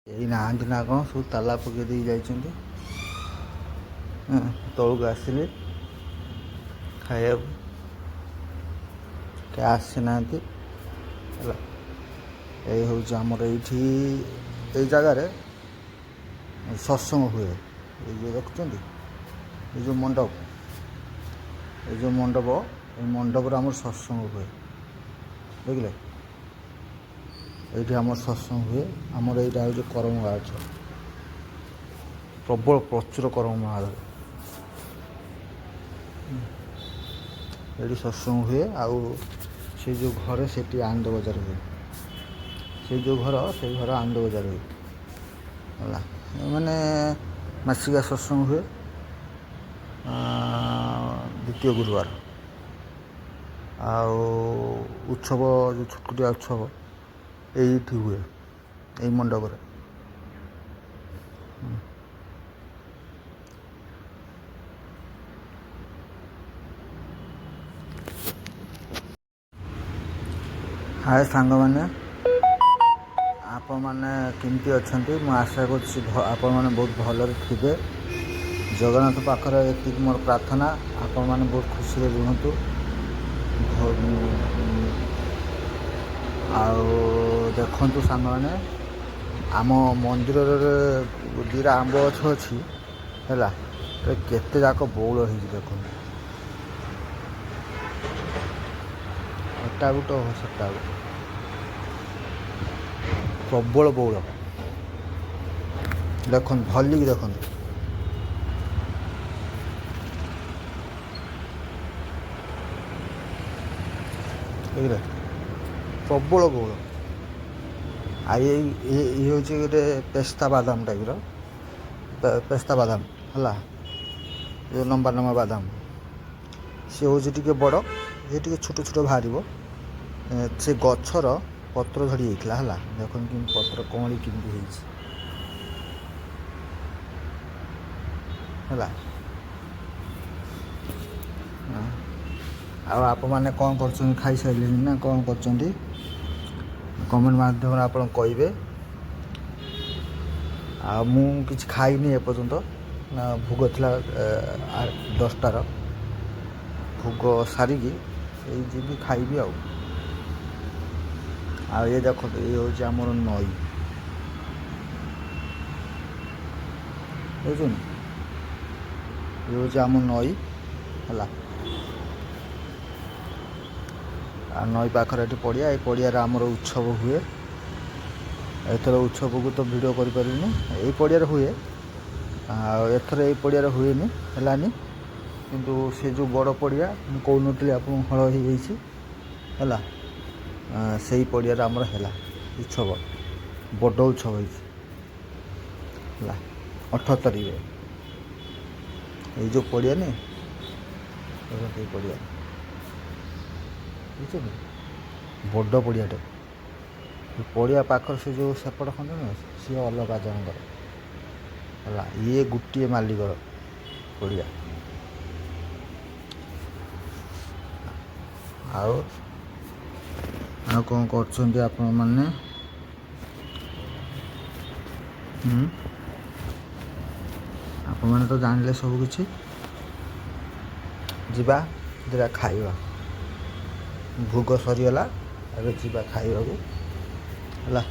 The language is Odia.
ଏଇ ନାହାନ୍ତି ନା କ'ଣ ସବୁ ତାଲା ପକେଇ ଦେଇ ଯାଇଛନ୍ତି। ତଳକୁ ଆସିଲେ ଖାଇବାକୁ, କେହି ଆସିନାହାନ୍ତି ହେଲା। ଏଇ ହେଉଛି ଆମର ଏଇଠି ଏଇ ଜାଗାରେ ସତ୍ସଙ୍ଗ ହୁଏ। ଏଇ ଯେଉଁ ଦେଖୁଛନ୍ତି ଏଇ ଯେଉଁ ମଣ୍ଡପ, ଏଇ ଯେଉଁ ମଣ୍ଡପ, ଏଇ ମଣ୍ଡପରେ ଆମର ସତ୍ସଙ୍ଗ ହୁଏ ଦେଖିଲେ। ଏଇଠି ଆମର ସତ୍ସଙ୍ଗ ହୁଏ। ଆମର ଏଇଟା ହେଉଛି କରମଙ୍ଗା ଗଛ, ପ୍ରଚୁର କରମଙ୍ଗା ଗଛ। ଏଇଠି ସତ୍ସଙ୍ଗ ହୁଏ। ଆଉ ସେ ଯେଉଁ ଘର ସେଠି ଆନନ୍ଦ ବଜାର ହୁଏ। ସେଇ ଯେଉଁ ଘର, ସେଇ ଘର ଆନନ୍ଦ ବଜାର ହୁଏ ହେଲା। ମାନେ ମାସିକା ସତ୍ସଙ୍ଗ ହୁଏ ଦ୍ୱିତୀୟ ଗୁରୁବାର। ଆଉ ଉତ୍ସବ ଯେଉଁ ଛୁଟକୁଟିଆ ଉତ୍ସବ ଏଇଠି ହୁଏ, ଏଇ ମଣ୍ଡପରେ। ହାଏ ସାଙ୍ଗମାନେ, ଆପଣମାନେ କେମିତି ଅଛନ୍ତି? ମୁଁ ଆଶା କରୁଛି ଆପଣମାନେ ବହୁତ ଭଲରେ ଥିବେ। ଜଗନ୍ନାଥ ପାଖରେ ଏତିକି ମୋର ପ୍ରାର୍ଥନା, ଆପଣମାନେ ବହୁତ ଖୁସିରେ ରୁହନ୍ତୁ। ଆଉ ଦେଖନ୍ତୁ ସାଙ୍ଗମାନେ, ଆମ ମନ୍ଦିରରେ ଦୁଇଟା ଆମ୍ବ ଗଛ ଅଛି ହେଲା। କେତେ ଯାକ ବଉଳ ହେଇଛି ଦେଖନ୍ତୁ। ଏଟା ଗୋଟେ ସେଟା ଗୋଟେ ପ୍ରବଳ ବଉଳ ଦେଖନ୍ତୁ, ଭଲିକି ଦେଖନ୍ତୁ। ବୁଝିଲେ, ପ୍ରବଳ ବଉଳ। ଆଉ ଇଏ ହେଉଛି ଗୋଟେ ପେସ୍ତା ବାଦାମ ଟାଇପ୍ର, ପେସ୍ତା ବାଦାମ ହେଲା। ଯେଉଁ ଲମ୍ବା ଲମ୍ବା ବାଦାମ, ସିଏ ହେଉଛି ଟିକେ ବଡ଼, ଇଏ ଟିକେ ଛୋଟ ଛୋଟ ବାହାରିବ। ସେ ଗଛର ପତ୍ର ଝଡ଼ି ଯାଇଥିଲା ହେଲା। ଦେଖନ୍ତୁ କେମିତି ପତ୍ର କଅଁଳି କେମିତି ହେଇଛି ହେଲା। ଆଉ ଆପଣମାନେ କ'ଣ କରୁଛନ୍ତି? ଖାଇସାରିଲେଣି ନା କ'ଣ କରୁଛନ୍ତି? କମେଣ୍ଟ ମାଧ୍ୟମରେ ଆପଣ କହିବେ। ଆଉ ମୁଁ କିଛି ଖାଇନି ଏପର୍ଯ୍ୟନ୍ତ, ନା ଭୋଗ ଥିଲା 10ଟାର। ଭୋଗ ସାରିକି ଏଇ ଯିବି ଖାଇବି ଆଉ। ଆଉ ଇଏ ଦେଖନ୍ତୁ, ଇଏ ହେଉଛି ଆମର ନଈ, ବୁଝୁଛନ୍ତି? ଇଏ ହେଉଛି ଆମ ନଈ ହେଲା। ଆଉ ନଈ ପାଖରେ ଏଠି ପଡ଼ିଆ, ଏଇ ପଡ଼ିଆରେ ଆମର ଉତ୍ସବ ହୁଏ। ଏଥର ଉତ୍ସବକୁ ତ ଭିଡ଼ିଓ କରିପାରିବିନି, ଏଇ ପଡ଼ିଆରେ ହୁଏ। ଆଉ ଏଥର ଏଇ ପଡ଼ିଆରେ ହୁଏନି, ହେଲାନି। କିନ୍ତୁ ସେ ଯେଉଁ ବଡ଼ ପଡ଼ିଆ ମୁଁ କହୁନଥିଲି ଆପଣଙ୍କୁ, ହଳ ହେଇଯାଇଛି ହେଲା। ସେଇ ପଡ଼ିଆରେ ଆମର ହେଲା ଉତ୍ସବ, ବଡ଼ ଉତ୍ସବ ହେଇଛି ହେଲା। 18 ତାରିଖରେ ଏଇ ଯେଉଁ ପଡ଼ିଆ ନି, ଏଇ ପଡ଼ିଆ ବୁଝୁଛନ୍ତି, ବଡ଼ ପଡ଼ିଆଟେ। ପଡ଼ିଆ ପାଖରେ ସେ ଯେଉଁ ସେପଟ ଖଣ୍ଡେ ନୁହେଁ, ସିଏ ଅଲଗା ଜଣଙ୍କର ହେଲା। ଇଏ ଗୋଟିଏ ମାଲିକର ପଡ଼ିଆ। ଆଉ କ'ଣ କରୁଛନ୍ତି ଆପଣମାନେ? ଆପଣମାନେ ତ ଜାଣିଲେ ସବୁ କିଛି। ଯିବା ଦୁଇଟା ଖାଇବା, ଭୋଗ ସରିଗଲା, ଏବେ ଯିବା ଖାଇବାକୁ ହେଲା।